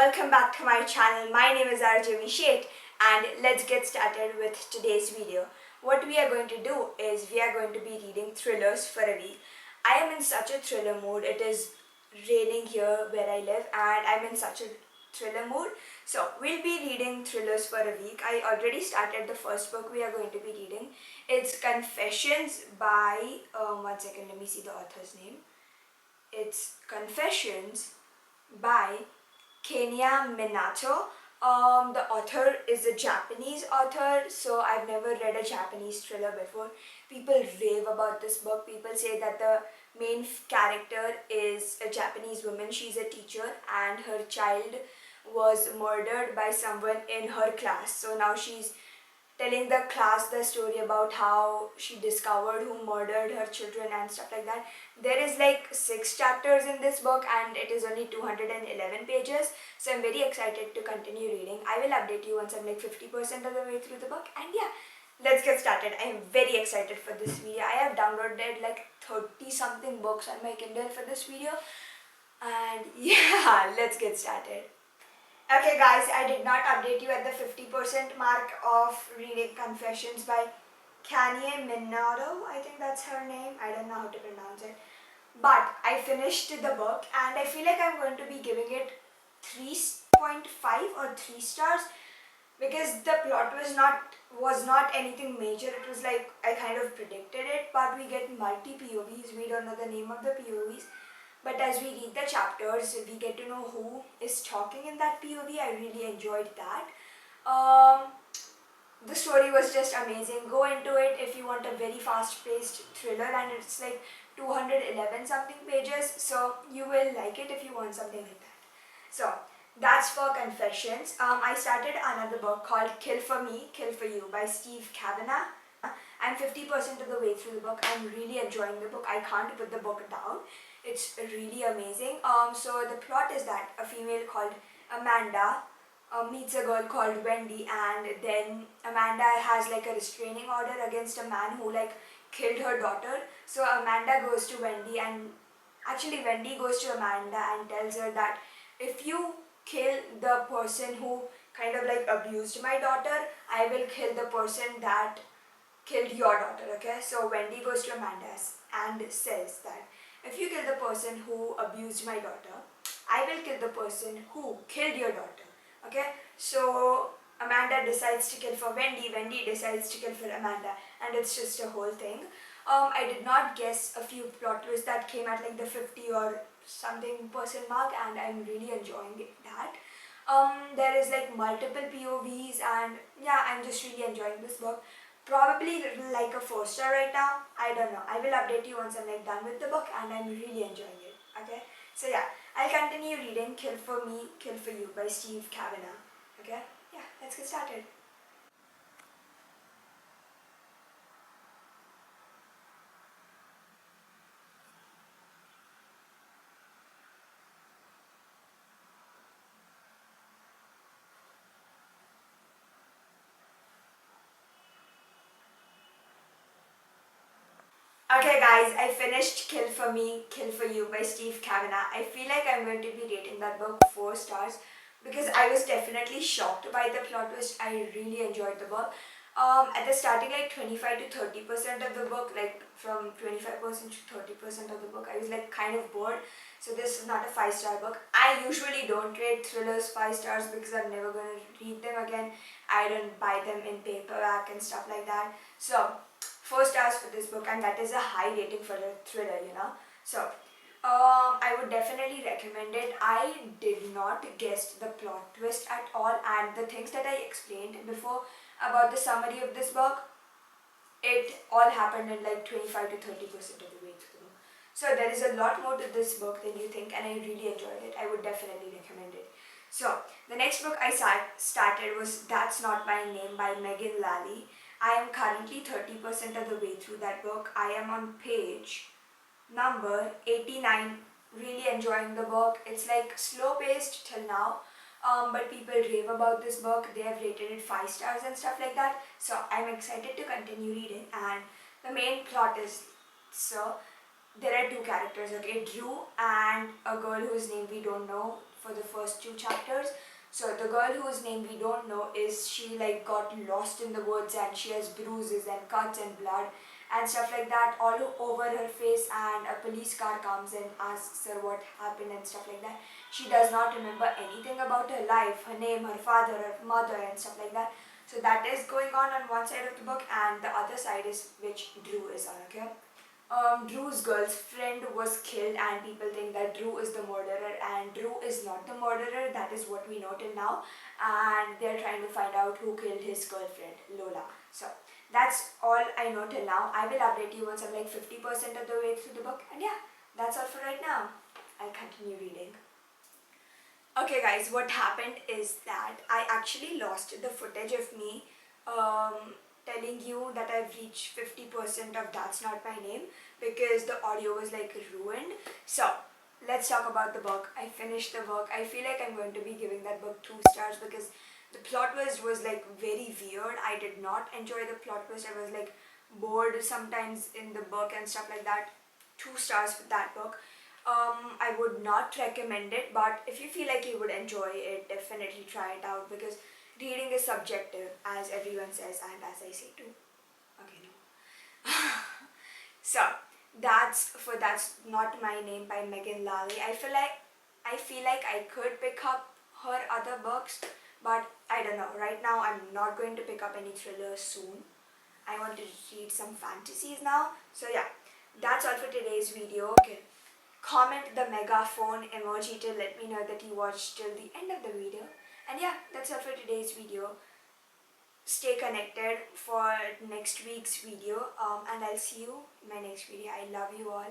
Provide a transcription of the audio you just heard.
welcome back to my channel. My name is Arjavi Sheth and let's get started with today's video. What we are going to do is we are going to be reading thrillers for a week. I am in such a thriller mood. It is raining here where I live and I'm in such a thriller mood. So we'll be reading thrillers for a week. I already started the first book we are going to be reading. It's Confessions by, one second, let me see the author's name. It's Confessions by Kenya Minato. The author is a Japanese author, so I've never read a Japanese thriller before. People rave about this book. People say that the main character is a Japanese woman. She's a teacher and her child was murdered by someone in her class. So now she's telling the class the story about how she discovered who murdered her children and stuff like that. There is like 6 chapters in this book and it is only 211 pages. So I'm very excited to continue reading. I will update you once I'm like 50% of the way through the book. And yeah, let's get started. I am very excited for this video. I have downloaded like 30 something books on my Kindle for this video. And yeah, let's get started. Okay guys, I did not update you at the 50% mark of reading Confessions by Kanye Minato. I think that's her name. I don't know how to pronounce it. But I finished the book and I feel like I'm going to be giving it 3.5 or 3 stars because the plot was not anything major. It was like I kind of predicted it, but we get multi POVs. We don't know the name of the POVs. But as we read the chapters, we get to know who is talking in that POV. I really enjoyed that. The story was just amazing. Go into it if you want a very fast-paced thriller, and it's like 211 something pages, so you will like it if you want something like that. So that's for Confessions. I started another book called Kill for Me, Kill for You by Steve Kavanagh. I'm 50% of the way through the book. I'm really enjoying the book. I can't put the book down. It's really amazing. So the plot is that a female called Amanda meets a girl called Wendy, and then Amanda has like a restraining order against a man who like killed her daughter. So Amanda goes to Wendy, and actually Wendy goes to Amanda and tells her that if you kill the person who kind of like abused my daughter, I will kill the person that killed your daughter. Okay, so Wendy goes to Amanda and says that if you kill the person who abused my daughter, I will kill the person who killed your daughter. Okay, so Amanda decides to kill for Wendy, Wendy decides to kill for Amanda, and it's just a whole thing. I did not guess a few plot twists that came at like the 50 or something percent mark, and I'm really enjoying that. There is like multiple POVs, and yeah, I'm just really enjoying this book. Probably like a 4-star right now. I don't know. I will update you once I'm like done with the book, and I'm really enjoying it. Okay. So yeah, I'll continue reading Kill for Me, Kill for You by Steve Kavanagh. Okay. Yeah. Let's get started. Okay guys, I finished Kill for Me, Kill for You by Steve Kavanagh. I feel like I'm going to be rating that book 4 stars because I was definitely shocked by the plot twist. I really enjoyed the book. At the starting, like 25 to 30% of the book, like from 25% to 30% of the book, I was like kind of bored. So this is not a 5-star book. I usually don't rate thrillers 5 stars because I'm never going to read them again. I don't buy them in paperback and stuff like that. So 4 stars for this book, and that is a high rating for a thriller, you know. So I would definitely recommend it. I did not guess the plot twist at all, and the things that I explained before about the summary of this book, it all happened in like 25 to 30% of the way through. So there is a lot more to this book than you think, and I really enjoyed it. I would definitely recommend it. So the next book I started was That's Not My Name by Megan Lally. I am currently 30% of the way through that book. I am on page number 89. Really enjoying the book. It's like slow paced till now, but people rave about this book. They have rated it 5 stars and stuff like that. So I'm excited to continue reading. And the main plot is, so there are two characters, okay, Drew and a girl whose name we don't know for the first two chapters. So the girl whose name we don't know is, she like got lost in the woods and she has bruises and cuts and blood and stuff like that all over her face, and a police car comes and asks her what happened and stuff like that. She does not remember anything about her life, her name, her father, her mother and stuff like that. So that is going on one side of the book, and the other side is which Drew is on, okay? Drew's girlfriend was killed and people think that Drew is the murderer, and Drew is not the murderer. That is what we know till now, and they're trying to find out who killed his girlfriend, Lola. So that's all I know till now. I will update you once I'm like 50% of the way through the book, and yeah, that's all for right now. I'll continue reading. Okay guys, what happened is that I actually lost the footage of me telling you that I've reached 50% of That's Not My Name, because the audio was like ruined. So let's talk about the book. I finished the book. I feel like I'm going to be giving that book 2 stars because the plot twist was like very weird. I did not enjoy the plot twist. I was like bored sometimes in the book and stuff like that. 2 stars for that book. I would not recommend it, but if you feel like you would enjoy it, definitely try it out, because reading is subjective, as everyone says, and as I say too. Okay, no. So That's Not My Name by Megan Lally. I feel like I could pick up her other books, but I don't know. Right now, I'm not going to pick up any thrillers soon. I want to read some fantasies now. So yeah, that's all for today's video. Okay. Comment the megaphone emoji to let me know that you watched till the end of the video. And yeah, that's all for today's video. Stay connected for next week's video, and I'll see you in my next video. I love you all.